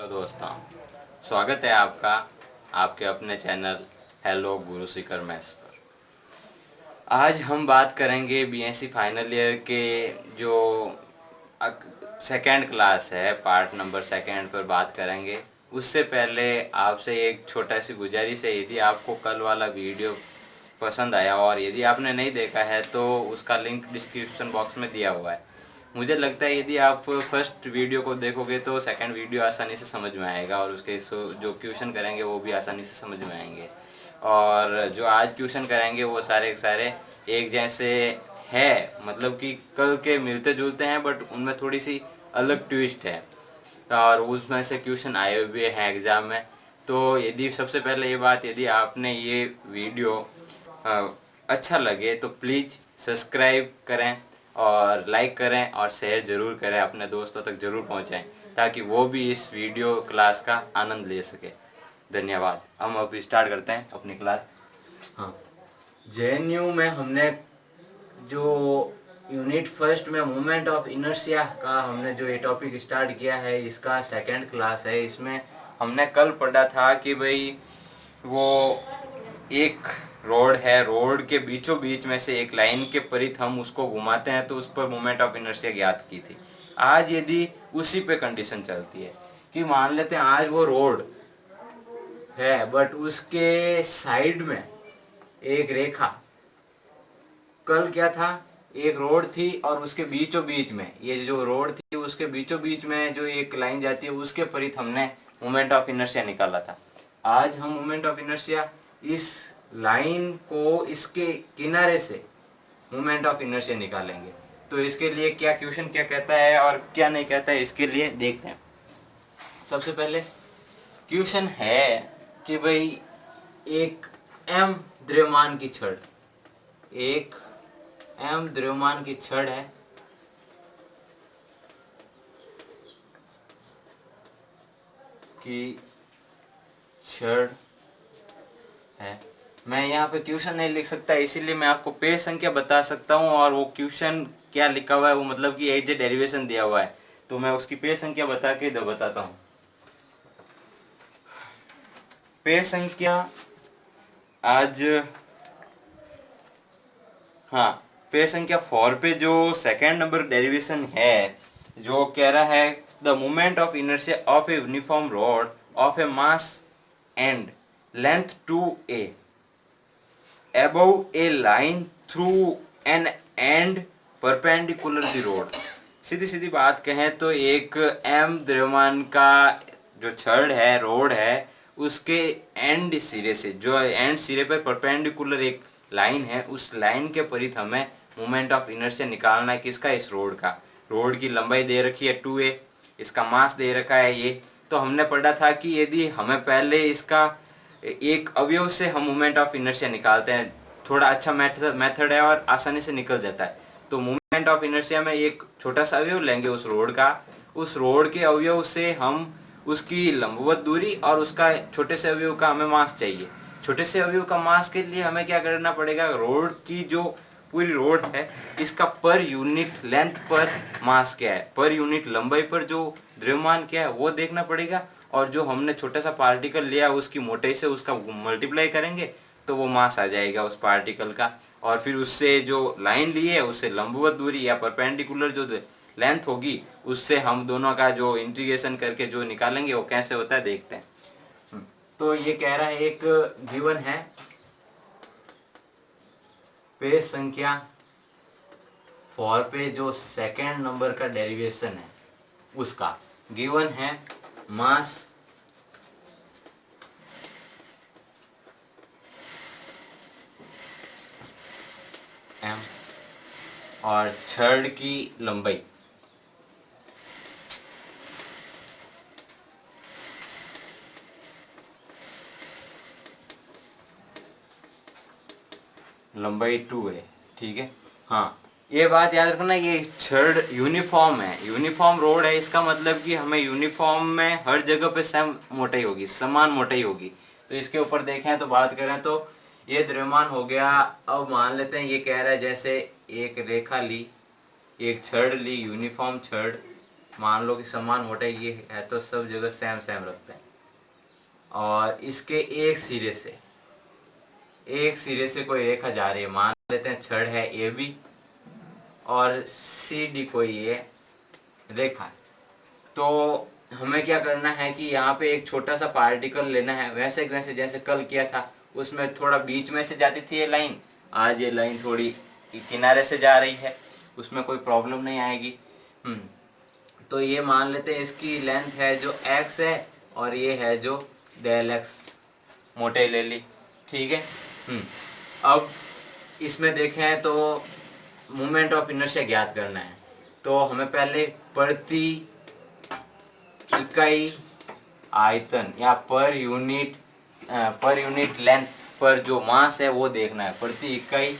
Hello दोस्तों, स्वागत है आपका आपके अपने channel hello Guru Shikhar maths पर। आज हम बात करेंगे बीएससी फाइनल ईयर के जो सेकेंड क्लास है, पार्ट नंबर सेकेंड पर बात करेंगे। उससे पहले आपसे एक छोटा सी गुजारिश है, यदि आपको कल वाला वीडियो पसंद आया और यदि आपने नहीं देखा है तो उसका लिंक डिस्क्रिप्शन बॉक्स में दिया हुआ है। मुझे लगता है यदि आप फर्स्ट वीडियो को देखोगे तो सेकंड वीडियो आसानी से समझ में आएगा और उसके जो क्वेश्चन करेंगे वो भी आसानी से समझ में आएंगे। और जो आज क्वेश्चन करेंगे वो सारे के सारे एक जैसे है, मतलब कि कल के मिलते जुलते हैं, बट उनमें थोड़ी सी अलग ट्विस्ट है और उसमें से क्वेश्चन आए हुए हैं एग्ज़ाम में। तो यदि सबसे पहले ये बात, यदि आपने ये वीडियो अच्छा लगे तो प्लीज़ सब्सक्राइब करें और लाइक करें और शेयर ज़रूर करें, अपने दोस्तों तक ज़रूर पहुंचाएं ताकि वो भी इस वीडियो क्लास का आनंद ले सके। धन्यवाद। हम अब स्टार्ट करते हैं अपनी क्लास। हाँ, जेएनयू में हमने जो यूनिट फर्स्ट में मोमेंट ऑफ इनर्शिया का हमने जो ये टॉपिक स्टार्ट किया है, इसका सेकंड क्लास है। इसमें हमने कल पढ़ा था कि भाई वो एक रोड है, रोड के बीचों बीच में से एक लाइन के परित हम उसको घुमाते हैं तो उस पर मोमेंट ऑफ इनर्शिया ज्ञात की थी। आज यदि उसी पे कंडीशन चलती है कि मान लेते हैं आज वो रोड है बट उसके साइड में एक रेखा, कल क्या था, एक रोड थी और उसके बीचों बीच में, ये जो रोड थी उसके बीचों बीच में जो एक लाइन जाती है उसके परित हमने मोमेंट ऑफ इनर्शिया निकाला था। आज हम मोमेंट ऑफ इनर्शिया इस लाइन को इसके किनारे से मोमेंट ऑफ इनर्शिया निकालेंगे। तो इसके लिए क्या क्वेश्चन क्या कहता है और क्या नहीं कहता है, इसके लिए देखते हैं। सबसे पहले क्वेश्चन है कि भाई एक एम द्रव्यमान की छड़, एक एम द्रव्यमान की छड़ है, कि छड़ है। मैं यहाँ पे क्वेश्चन नहीं लिख सकता, इसीलिए मैं आपको पेज संख्या बता सकता हूँ और वो क्वेश्चन क्या लिखा हुआ है वो मतलब कि एज ए डेरिवेशन दिया हुआ है, तो मैं उसकी पेज संख्या बता के बताता हूँ। पेज संख्या आज, हाँ, पेज संख्या 4 पे जो सेकेंड नंबर डेरिवेशन है जो कह रहा है the moment of inertia of a uniform rod of A mass and length 2a above a line through an end perpendicular the road। सीधी सीधी बात कहें तो एक एम द्रव्यमान का जो छड़ है, रोड है, उसके एंड सिरे से, जो एंड सिरे पर परपेंडिकुलर एक लाइन है, उस लाइन के परित हमें मोमेंट ऑफ इनर्शिया निकालना है। किसका? इस रोड का। रोड की लंबाई दे रखी है 2a, इसका मास दे रखा है ये। तो हमने पढ़ा था कि यदि हमें पहले इसका एक अवयव से हम मोमेंट ऑफ इनर्शिया निकालते हैं, थोड़ा अच्छा मेथड है और आसानी से निकल जाता है। तो मोमेंट ऑफ इनर्शिया में एक छोटा सा अवयव लेंगे उस रोड का, उस रोड के अवयव से हम उसकी लंबवत दूरी और उसका छोटे से अवयव का हमें मास चाहिए। छोटे से अवयव का मास के लिए हमें क्या करना पड़ेगा, रोड की जो पूरी रोड है इसका पर यूनिट लेंथ पर मास क्या है, पर यूनिट लंबाई पर जो द्रव्यमान क्या है वो देखना पड़ेगा। और जो हमने छोटा सा पार्टिकल लिया उसकी मोटाई से उसका मल्टीप्लाई करेंगे तो वो मास आ जाएगा उस पार्टिकल का। और फिर उससे जो लाइन ली है उससे लंबवत दूरी या परपेंडिकुलर जो लेंथ होगी उससे हम दोनों का जो इंटीग्रेशन करके जो निकालेंगे वो कैसे होता है देखते हैं। तो ये कह रहा है एक गिवन है, पेज संख्या 4 पे जो सेकेंड नंबर का डेरिवेशन है उसका गिवन है मास एम और छड़ की लंबाई लंबाई 2 है। ठीक है, हाँ, ये बात याद रखना, ये छड़ यूनिफॉर्म है, यूनिफॉर्म रोड है, इसका मतलब कि हमें यूनिफॉर्म में हर जगह पे सेम मोटाई होगी, समान मोटाई होगी। तो इसके ऊपर देखें तो बात करें तो ये द्रव्यमान हो गया। अब मान लेते हैं ये कह रहा है जैसे एक रेखा ली, एक छड़ ली, यूनिफॉर्म छड़, मान लो कि समान मोटाई ये है तो सब जगह सेम सेम रखते हैं। और इसके एक सिरे से कोई रेखा जा रही है, मान लेते हैं छड़ है ए बी और सी डी कोई ये रेखा है। तो हमें क्या करना है कि यहाँ पे एक छोटा सा पार्टिकल लेना है, वैसे वैसे जैसे कल किया था उसमें थोड़ा बीच में से जाती थी ये लाइन, आज ये लाइन थोड़ी किनारे से जा रही है, उसमें कोई प्रॉब्लम नहीं आएगी। तो ये मान लेते हैं इसकी लेंथ है जो x है और ये है जो डेल x, मोटाई ले ली, ठीक है। अब इसमें देखें तो मोमेंट ऑफ इनर्शिया ज्ञात करना है, तो हमें पहले प्रति इकाई आयतन या पर यूनिट लेंथ पर जो मास है वो देखना है। प्रति इकाई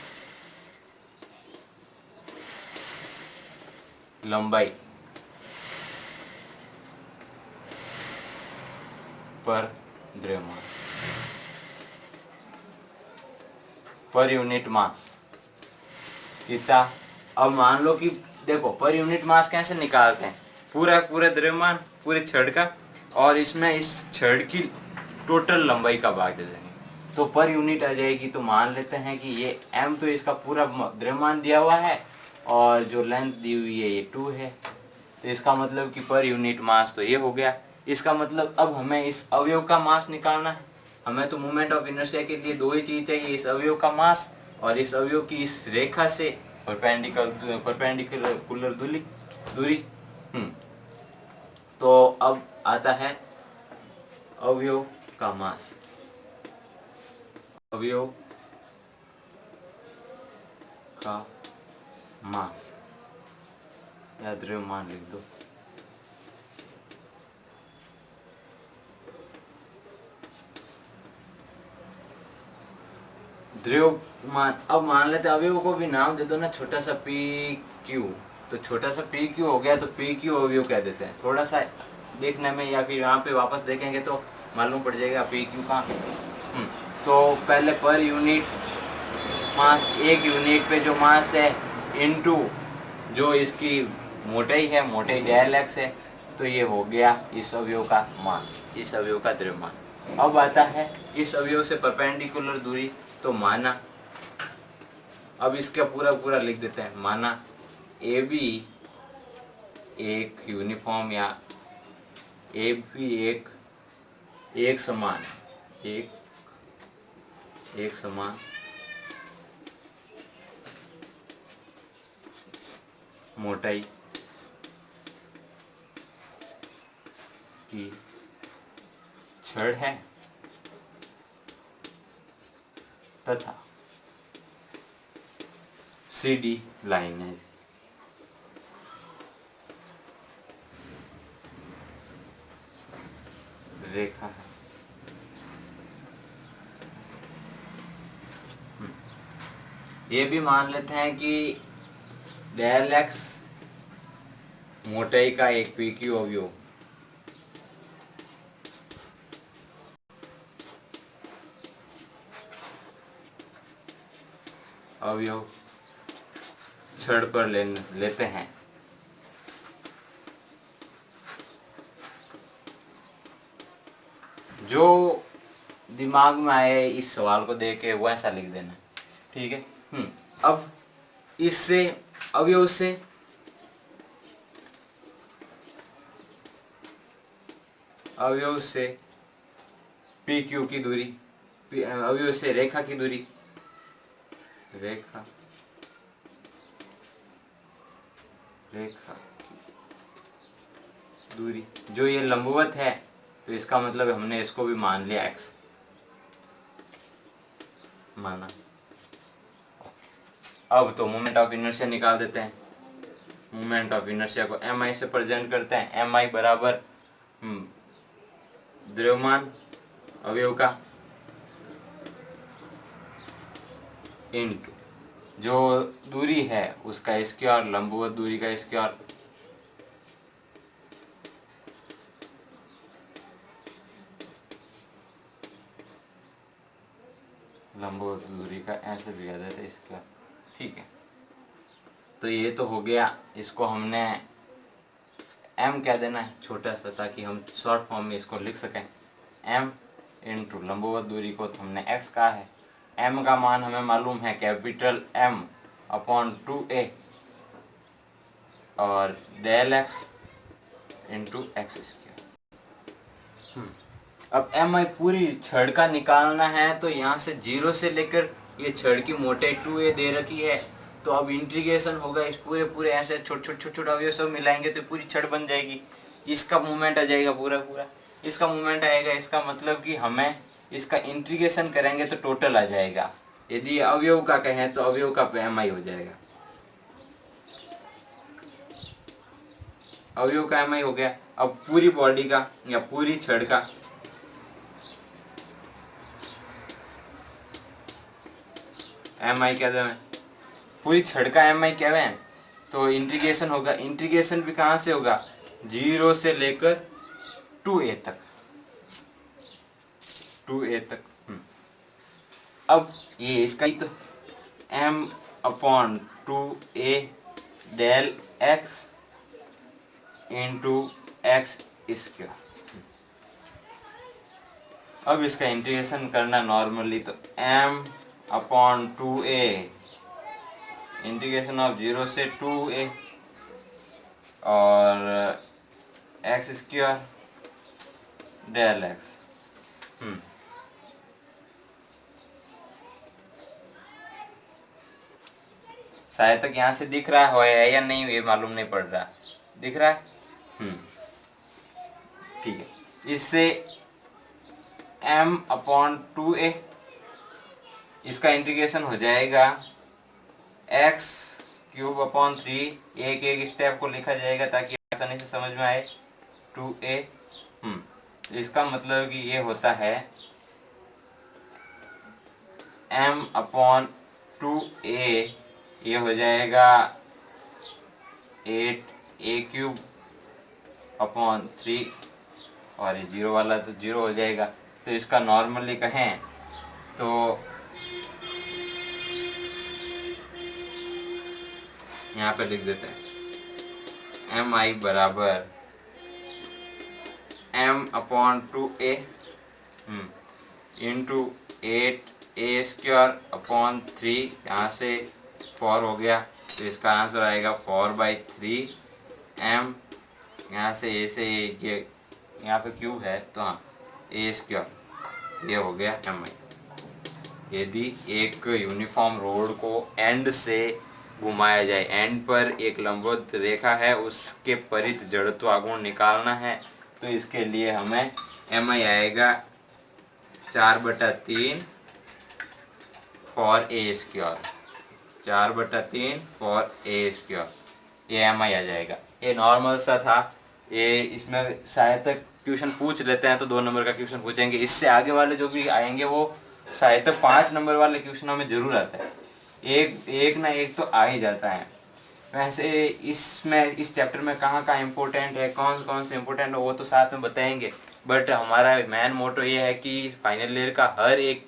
लंबाई पर द्रव्यमान पर यूनिट मास कितना। अब मान लो कि देखो पर यूनिट मास कैसे निकालते हैं, पूरा द्रव्यमान पूरे छड़ का और इसमें इस छड़ की टोटल लंबाई का भाग दे देंगे तो पर यूनिट आ जाएगी। तो मान लेते हैं कि ये m तो इसका पूरा द्रव्यमान दिया हुआ है और जो लेंथ दी हुई है ये 2 है, तो इसका मतलब कि पर यूनिट मास तो ये हो गया। इसका मतलब अब हमें इस अवयव का मास निकालना है। हमें तो मोमेंट ऑफ इनर्शिया के लिए दो ही चीज चाहिए, इस अवयव का मास और इस अवयव की इस रेखा से परपेंडिकुलर दूरी। तो अब आता है अवयव का मास, अवयव का मास या द्रव्यमान लिख दो। द्रव्यमान, अब मान लेते अवयव को भी नाम दे दो ना, छोटा सा पी क्यू, तो छोटा सा पी क्यू हो गया तो पी क्यू अवयव कह देते हैं। थोड़ा सा देखने में या फिर यहाँ पे वापस देखेंगे तो मालूम पड़ जाएगा पी क्यू कहाँ है। तो पहले पर यूनिट मास, एक यूनिट पे जो मास है इनटू जो इसकी मोटाई है, मोटाई डेल एक्स है, तो ये हो गया इस अवयव का मास, इस अवयव का द्रव्यमान। अब आता है इस अवयव से परपेंडिकुलर दूरी, तो माना, अब इसका पूरा लिख देते हैं, माना ए बी एक यूनिफॉर्म या ए बी एक समान मोटाई की छड़ है तथा CD लाइन है। रेखा है। ये भी मान लेते हैं कि डेल एक्स मोटाई का एक PQ अवयव छड़ पर लेते हैं, जो दिमाग में आए इस सवाल को देख के वो ऐसा लिख देना, ठीक है। अब इससे अवयव से PQ की दूरी, अवयव से रेखा की दूरी, रेखा दूरी जो ये लंबवत है, तो इसका मतलब हमने इसको भी मान लिया x माना। अब तो मोमेंट ऑफ इनर्शिया निकाल देते हैं। मोमेंट ऑफ इनर्शिया को mi से प्रेजेंट करते हैं। mi बराबर द्रव्यमान अवयव का इनटू जो दूरी है उसका स्क्वायर, लंबवत दूरी का स्क्वायर, लंबवत दूरी का ऐसे भी आ जाता है इसका, ठीक है। तो ये तो हो गया, इसको हमने एम क्या देना है, छोटा सा, ताकि हम शॉर्ट फॉर्म में इसको लिख सकें। एम इंटू लंबवत दूरी को तो हमने एक्स कहा है, एम का मान हमें मालूम है कैपिटल एम अपॉन 2a और del X into X square. अब एम आई पूरी छड़ का निकालना है, तो यहाँ से 0 से लेकर ये छड़ की मोटाई 2a दे रखी है, तो अब इंटीग्रेशन होगा, इस पूरे ऐसे छोटे छोटे अवयव सब मिलाएंगे तो पूरी छड़ बन जाएगी। इसका मूवमेंट आ जाएगा पूरा, इसका मूवमेंट आएगा, इसका मतलब कि हमें इसका इंटीग्रेशन करेंगे तो टोटल आ जाएगा। यदि अवयव का कहें तो अवयव का एम आई हो जाएगा, अवयव का एम आई हो गया। अब पूरी बॉडी का या पूरी छड़ का एम आई क्या दें, पूरी छड़ का एम आई क्या है, तो इंटीग्रेशन होगा, इंटीग्रेशन भी कहाँ से होगा, 0 से लेकर 2a तक, 2a तक। अब ये इसका ही तो m upon 2a del x into X square. अब इसका इंटीग्रेशन करना नॉर्मली, तो m upon 2a integration of 0 से 2a और एक्स स्क्वायर डेल एक्स। शायद तक यहाँ से दिख रहा है या नहीं, ये मालूम नहीं पड़ रहा, दिख रहा है। ठीक है, इससे m अपॉन 2a इसका इंटीग्रेशन हो जाएगा x क्यूब अपॉन 3, एक एक स्टेप को लिखा जाएगा ताकि आसानी से समझ में आए, 2a। इसका मतलब कि ये होता है m अपॉन 2a, ये हो जाएगा 8a क्यूब अपॉन 3 और ये 0 वाला तो 0 हो जाएगा। तो इसका नॉर्मली कहें तो यहाँ पे लिख देते हैं एम आई बराबर m upon 2a into 8a square upon 3, यहाँ से 4 हो गया, तो इसका आंसर आएगा 4/3 m, यहाँ से a से ये यहाँ पे क्यूब है तो हाँ a स्क्वायर, ये हो गया एम आई। यदि एक यूनिफॉर्म रोड को एंड से घुमाया जाए, एंड पर एक लंबवत रेखा है, उसके परित जड़त्व आघूर्ण निकालना है, तो इसके लिए हमें एम आई आएगा 4/3 for a square, 4/3 for a square, ये एम आई आ जाएगा। ये नॉर्मल सा था, ये इसमें शायद तक क्वेश्चन पूछ लेते हैं तो 2 नंबर का क्वेश्चन पूछेंगे, इससे आगे वाले जो भी आएंगे वो शायद तक 5 नंबर वाले क्वेश्चनों में जरूर आता है, एक ना एक तो आ ही जाता है। वैसे इसमें इस चैप्टर में कहाँ कहाँ इम्पोर्टेंट है, कौन कौन से इम्पोर्टेंट है, वो तो साथ में बताएंगे, बट हमारा मेन मोटो ये है कि फाइनल ईयर का हर एक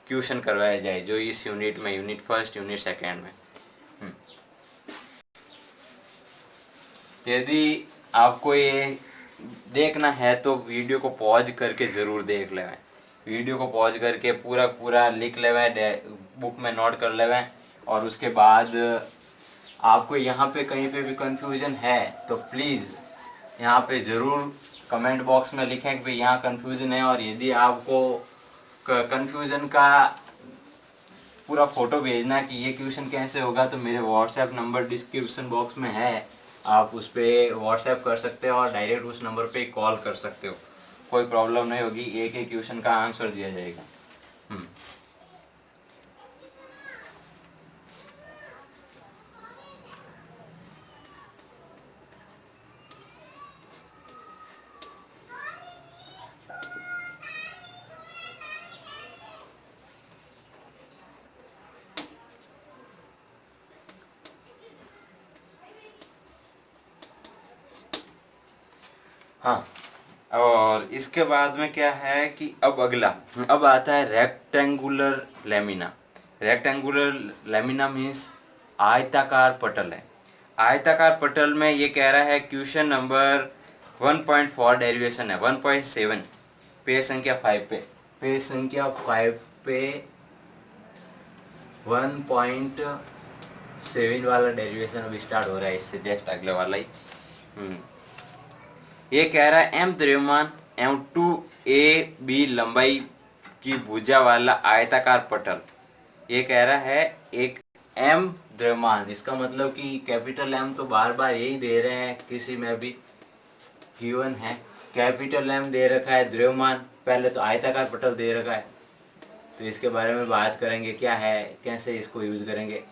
क्वेश्चन करवाया जाए जो इस यूनिट में, यूनिट फर्स्ट यूनिट सेकेंड में। यदि आपको ये देखना है तो वीडियो को पॉज करके ज़रूर देख लेवें, वीडियो को पॉज करके पूरा लिख लेवें, बुक में नोट कर लेवें, और उसके बाद आपको यहाँ पे कहीं पे भी कंफ्यूजन है तो प्लीज़ यहाँ पे ज़रूर कमेंट बॉक्स में लिखें कि भाई यहाँ कंफ्यूजन है, और यदि आपको कंफ्यूजन का पूरा फ़ोटो भेजना कि ये क्वेश्चन कैसे होगा, तो मेरे व्हाट्सएप नंबर डिस्क्रिप्शन बॉक्स में है, आप उस पर व्हाट्सएप कर सकते हो और डायरेक्ट उस नंबर पे कॉल कर सकते हो, कोई प्रॉब्लम नहीं होगी, एक एक क्वेश्चन का आंसर दिया जाएगा। हाँ, और इसके बाद में क्या है कि अब अगला अब आता है rectangular lamina. Rectangular lamina means आयताकार पटल है। आयताकार पटल में ये कह रहा है क्वेश्चन नंबर 1.4 डेरिवेशन है 1.7 पेज संख्या 5 पे, पेज संख्या 5 पे 1.7 वाला डेरिवेशन अभी स्टार्ट हो रहा है, इससे जस्ट अगले वाला ही। ये कह रहा है एम द्रव्यमान एवं 2ab लंबाई की भुजा वाला आयताकार पटल। ये कह रहा है एक एम द्रव्यमान, इसका मतलब कि कैपिटल एम तो बार बार यही दे रहे हैं, किसी में भी गिवन है कैपिटल एम दे रखा है, द्रव्यमान पहले तो आयताकार पटल दे रखा है, तो इसके बारे में बात करेंगे क्या है, कैसे इसको यूज करेंगे।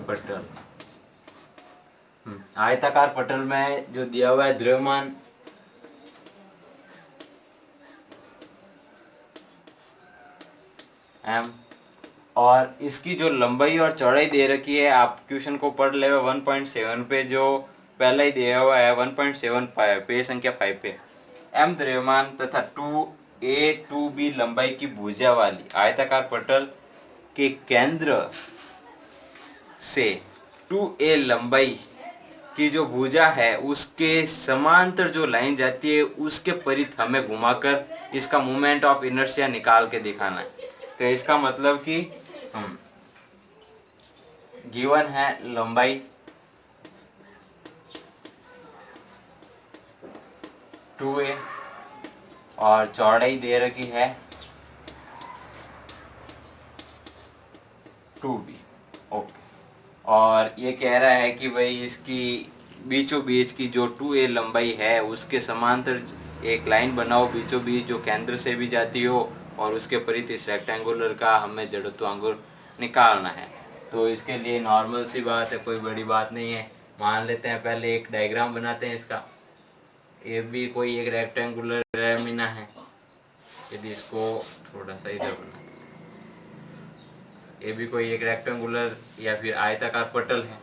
पटल आयताकार पटल में जो दिया हुआ है द्रव्यमान एम और इसकी जो लंबाई और चौड़ाई दे रखी है, आप क्वेश्चन को पढ़ ले 1.7 पे जो पहला ही दिया हुआ है 1.7 पेज संख्या 5 पे एम द्रव्यमान तथा 2a 2b लंबाई की भुजा वाली आयताकार पटल के केंद्र से 2a लंबाई की जो भुजा है उसके समांतर जो लाइन जाती है उसके परिध हमें घुमाकर इसका मोमेंट ऑफ इनर्शिया निकाल के दिखाना है। तो इसका मतलब कि गिवन है लंबाई 2a और चौड़ाई दे रखी है 2b। ओके, और ये कह रहा है कि भाई इसकी बीचों बीच की जो 2a लंबाई है उसके समांतर एक लाइन बनाओ बीचों बीच जो केंद्र से भी जाती हो और उसके परिध इस रेक्टेंगुलर का हमें जड़त्वांगुल निकालना है। तो इसके लिए नॉर्मल सी बात है, कोई बड़ी बात नहीं है। मान लेते हैं पहले एक डायग्राम बनाते हैं इसका। ये भी कोई एक रेक्टेंगुलर लेमिना है, यदि इसको थोड़ा सा इधर बना, ये भी कोई एक रेक्टेंगुलर या फिर आयताकार पटल है।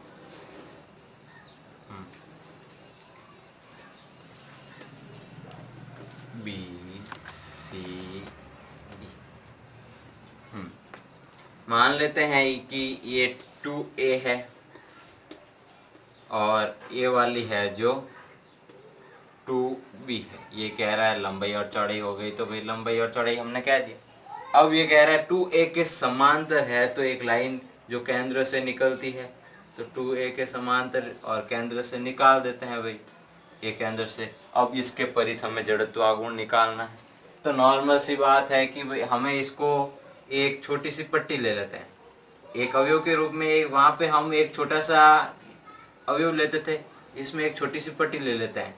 B C D. मान लेते हैं कि ये 2a है और ये वाली है जो 2b है। ये कह रहा है लंबाई और चौड़ाई हो गई, तो भाई लंबाई और चौड़ाई हमने कह दिया। अब ये कह रहा है 2a के समांतर है, तो एक लाइन जो केंद्र से निकलती है, तो 2a के समांतर और केंद्र से निकाल देते हैं भाई, ये केंद्र से। अब इसके परिध हमें जड़त्वागुण निकालना है। तो नॉर्मल सी बात है कि भाई हमें इसको एक छोटी सी पट्टी ले लेते हैं एक अवयव के रूप में। वहाँ पे हम एक छोटा सा अवयव लेते थे, इसमें एक छोटी सी पट्टी ले लेते हैं।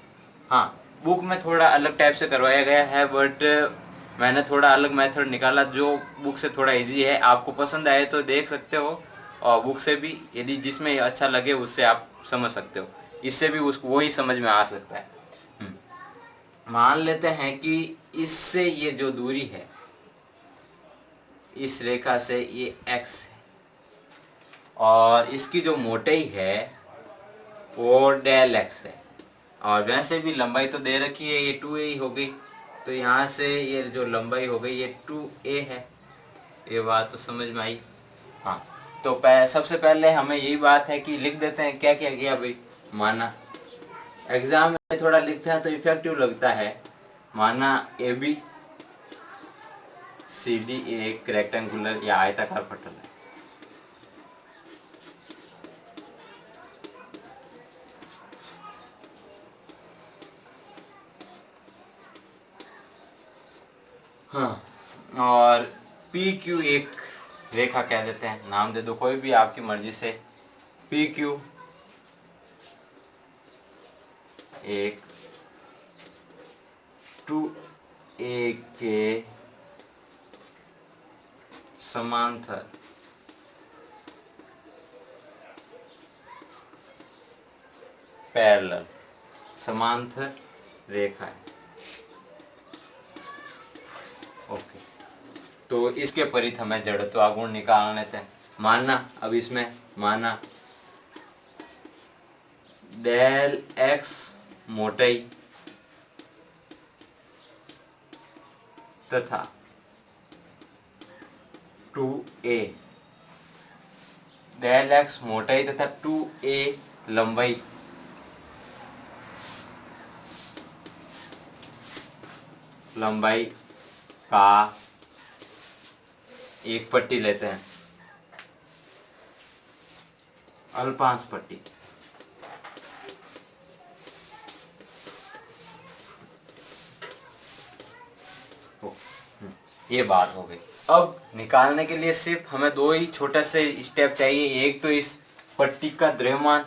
हाँ, बुक में थोड़ा अलग टाइप से करवाया गया है, बट मैंने थोड़ा अलग मेथड निकाला जो बुक से थोड़ा इजी है। आपको पसंद आए तो देख सकते हो, और बुक से भी यदि जिसमें अच्छा लगे उससे आप समझ सकते हो, इससे भी उसको वही समझ में आ सकता है। मान लेते हैं कि इससे ये जो दूरी है इस रेखा से ये x है और इसकी जो मोटाई है वो डेल x है, और वैसे भी लंबाई तो दे रखी है, ये 2a ही हो गई। तो यहाँ से ये जो लंबाई हो गई ये 2a है। ये बात तो समझ में आई। हाँ, तो सबसे पहले हमें यही बात है कि लिख देते हैं क्या क्या किया भाई। माना एग्जाम में थोड़ा लिखते हैं तो इफेक्टिव लगता है। माना AB CD एक रेक्टेंगुलर या आयताकार पटल है। हाँ, और PQ एक रेखा कह देते हैं, नाम दे दो कोई भी आपकी मर्जी से। PQ एक 2a के समांतर पैरेलल समांतर रेखा है। ओके, तो इसके परिध हमें जड़त्वागुण निकाल लेते हैं। मानना अब इसमें माना डेल x मोटाई तथा 2a डेल एक्स मोटाई तथा 2a लंबाई का एक पट्टी लेते हैं, अल्पांश पट्टी। ये बात हो गई। अब निकालने के लिए सिर्फ हमें दो ही छोटे से स्टेप चाहिए। एक तो इस पट्टी का द्रव्यमान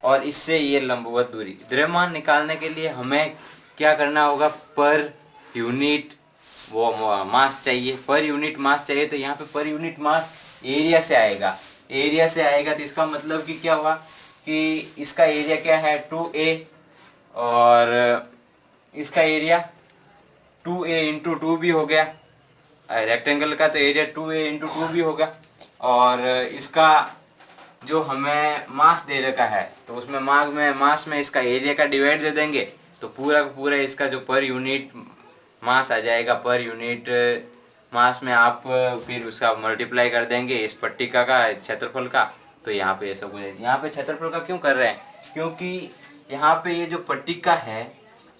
और इससे ये लंबवत दूरी। द्रव्यमान निकालने के लिए हमें क्या करना होगा, पर यूनिट वो मास चाहिए। पर यूनिट मास चाहिए तो यहाँ पे पर यूनिट मास एरिया से आएगा। एरिया से आएगा तो इसका मतलब कि क्या हुआ कि इसका एरिया क्या है 2a और इसका एरिया 2a इंटू 2 भी हो गया। रेक्टेंगल का तो एरिया 2a इंटू 2 भी होगा। और इसका जो हमें मास दे रखा है तो उसमें मास में इसका एरिया का डिवाइड दे देंगे तो पूरा का पूरा इसका जो पर यूनिट मास आ जाएगा। पर यूनिट मास में आप फिर उसका मल्टीप्लाई कर देंगे इस पट्टी का क्षेत्रफल का। तो यहाँ पे ये सब हो जाएगा। यहाँ पे क्षेत्रफल का क्यों कर रहे हैं, क्योंकि यहाँ पे ये जो पट्टी का है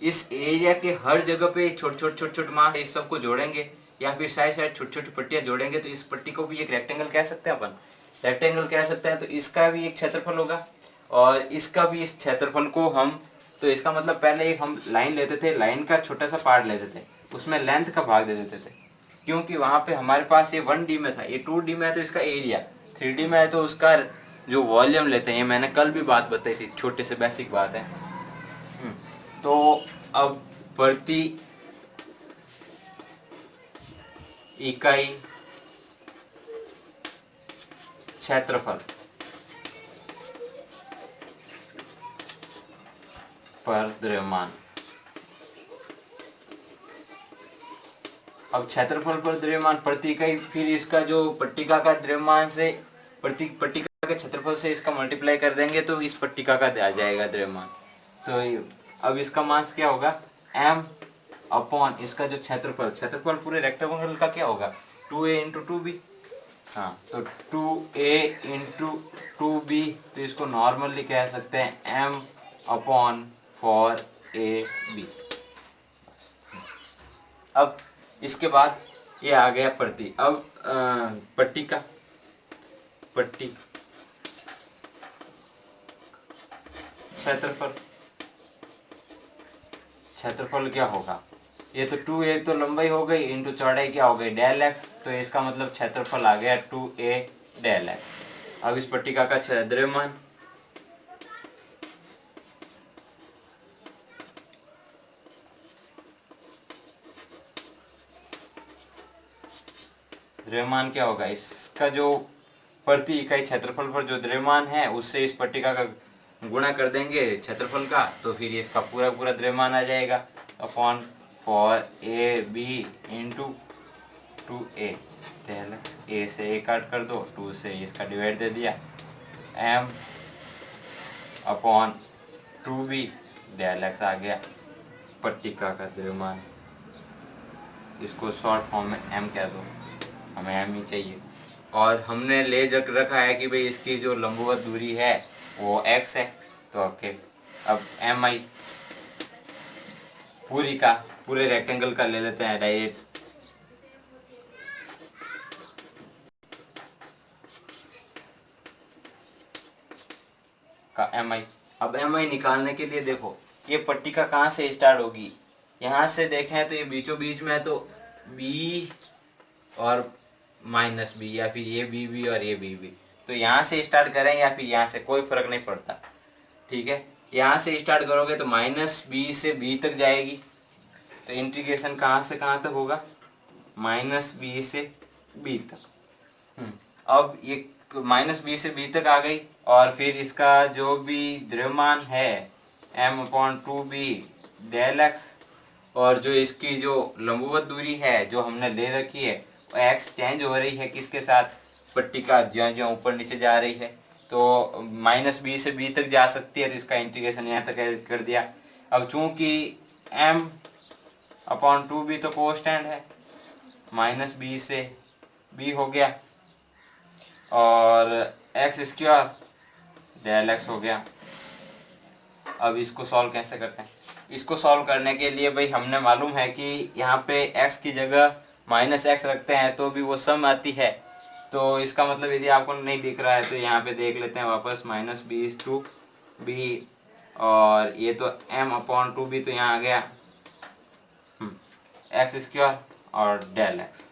इस एरिया के हर जगह पे छोटे मास इस सबको जोड़ेंगे या फिर साइड छोटी छोटी पट्टियाँ जोड़ेंगे तो इस पट्टी को भी एक रेक्टेंगल कह सकते हैं अपन। रेक्टेंगल कह सकते हैं तो इसका भी एक क्षेत्रफल होगा और इसका भी इस क्षेत्रफल को हम, तो इसका मतलब पहले एक हम लाइन लेते थे, लाइन का छोटा सा पार्ट लेते थे, उसमें लेंथ का भाग दे देते थे, क्योंकि वहाँ पे हमारे पास ये 1D में था, ये 2D में है तो इसका एरिया, 3D में है तो उसका जो वॉल्यूम लेते हैं। ये मैंने कल भी बात बताई थी, छोटे से बेसिक बात है। तो अब प्रति इकाई क्षेत्रफल पर द्रव्यमान। अब क्षेत्रफल पर द्रव्यमान प्रति इकाई, फिर इसका जो पट्टिका का द्रव्यमान से पट्टिका के क्षेत्रफल से इसका मल्टीप्लाई कर देंगे तो इस पट्टिका का आ जाएगा द्रव्यमान। तो अब इसका मास क्या होगा m अपॉन इसका जो क्षेत्रफल पूरे रेक्टेंगल का क्या होगा 2a इंटू 2b। हाँ, तो 2a इंटू 2b, तो इसको नॉर्मली कह सकते हैं m अपॉन 4ab। अब इसके बाद ये आ गया प्रति। अब पट्टी क्षेत्रफल क्या होगा, ये तो 2a तो लंबाई हो गई इंटू चौड़ाई क्या हो गई डेल एक्स, तो इसका मतलब क्षेत्रफल आ गया 2a डेल एक्स। अब इस पट्टिका का द्रव्यमान, द्रव्यमान क्या होगा, इसका जो प्रति इकाई क्षेत्रफल पर जो द्रव्यमान है उससे इस पट्टिका का गुणा कर देंगे क्षेत्रफल का, तो फिर इसका पूरा पूरा द्रव्यमान आ जाएगा upon 4ab into 2a। a से a काट कर दो, 2 से इसका डिवाइड दे दिया, m अपॉन 2b डेल एक्स आ गया पट्टिका का द्रव्यमान। इसको शॉर्ट फॉर्म में m कह दो, हमें m ही चाहिए। और हमने ले रखा है कि भाई इसकी जो लंबवत दूरी है वो x है, तो ओके। अब mi पूरे रेक्टेंगल का ले लेते हैं डायरेक्ट। का mi, अब mi निकालने के लिए देखो ये पट्टिका कहाँ से स्टार्ट होगी, यहाँ से देखें तो ये बीचों बीच में है, तो b और माइनस b, या फिर ये b और ये b, तो यहाँ से स्टार्ट करें या फिर यहाँ से, कोई फर्क नहीं पड़ता, ठीक है। यहाँ से स्टार्ट करोगे तो -b से b तक जाएगी, तो इंटीग्रेशन कहाँ से कहाँ तक होगा, -b से b तक। अब ये -b से b तक आ गई, और फिर इसका जो भी द्रव्यमान है m अपॉन 2b डेल एक्स, और जो इसकी जो लंबवत दूरी है जो हमने ले रखी है वो x चेंज हो रही है किसके साथ, पट्टिका ज्यों ज्यों ऊपर नीचे जा रही है, तो -b से b तक जा सकती है, तो इसका इंटीग्रेशन यहाँ तक कर दिया। अब चूंकि m अपॉन 2b तो कांस्टेंट है, -b से b हो गया, और एक्स स्क्वायर डेल एक्स हो गया। अब इसको सॉल्व कैसे करते हैं? इसको सॉल्व करने के लिए भाई हमने मालूम है कि यहाँ पे x की जगह माइनस एक्स रखते हैं तो भी वो सम आती है। तो इसका मतलब यदि आपको नहीं दिख रहा है तो यहाँ पे देख लेते हैं वापस, minus B is two B, और ये तो m अपॉन टू बी तो यहाँ आ गया एक्स स्क्वायर और डेल एक्स।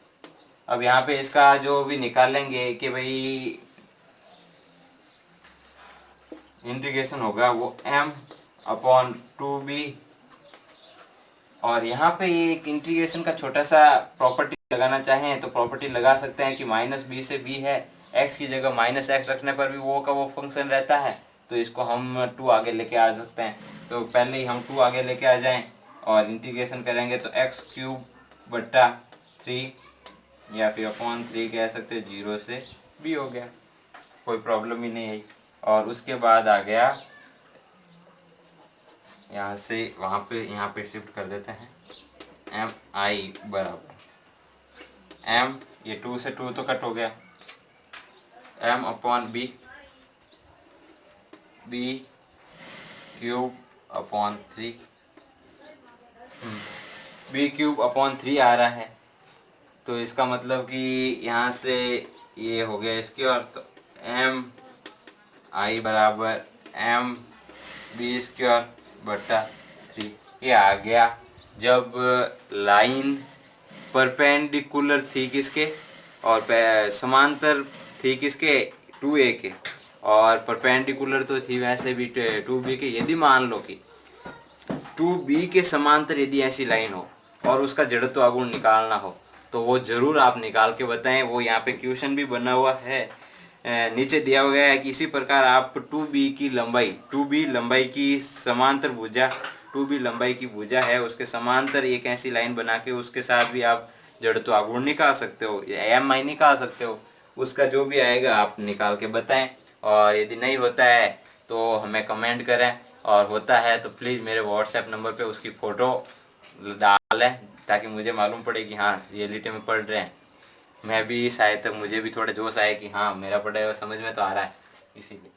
अब यहाँ पे इसका जो भी निकालेंगे कि भाई इंटीग्रेशन होगा वो m अपॉन टू बी, और यहाँ पे ये एक इंटीग्रेशन का छोटा सा प्रॉपर्टी लगाना चाहें तो प्रॉपर्टी लगा सकते हैं कि माइनस बी से बी है, x की जगह माइनस एक्स रखने पर भी वो का वो फंक्शन रहता है, तो इसको हम 2 आगे लेके आ सकते हैं। तो पहले ही हम 2 आगे लेके आ जाएं और इंटीग्रेशन करेंगे तो एक्स क्यूब बट्टा 3 या फिर अपॉन 3 कह सकते हैं, 0 से b हो गया, कोई प्रॉब्लम ही नहीं है। और उसके बाद आ गया यहाँ से वहाँ पे, यहाँ पे शिफ्ट कर देते हैं एम आई बराबर एम, ये 2 से 2 तो कट हो गया, M upon B, B cube upon 3, B cube upon 3 आ रहा है। तो इसका मतलब कि यहाँ से ये हो गया इसकी, और तो एम आई बराबर एम बी स्क्वायर बटा 3 ये आ गया। जब लाइन परपेंडिकुलर थी किसके और समांतर थी किसके, 2a के, और परपेंडिकुलर तो थी वैसे भी 2b के। यदि मान लो कि 2b के समांतर यदि ऐसी लाइन हो और उसका जड़त्व आघूर्ण निकालना हो तो वो ज़रूर आप निकाल के बताएं। वो यहाँ पे क्वेश्चन भी बना हुआ है, नीचे दिया हुआ है कि इसी प्रकार आप 2b की लंबाई, 2b लंबाई की समांतर भुजा, 2b लंबाई की भुजा है उसके समांतर एक ऐसी लाइन बना के उसके साथ भी आप जड़त्व आघूर्ण निकाल सकते हो या एम आई निकाल सकते हो। उसका जो भी आएगा आप निकाल के बताएं, और यदि नहीं होता है तो हमें कमेंट करें, और होता है तो प्लीज़ मेरे व्हाट्सएप नंबर पे उसकी फ़ोटो डालें ताकि मुझे मालूम पड़े कि हाँ रियलिटी में पढ़ रहे हैं। मैं भी शायद तक मुझे भी थोड़ा जोश आए कि हाँ मेरा पढ़ा हुआ समझ में तो आ रहा है, इसीलिए।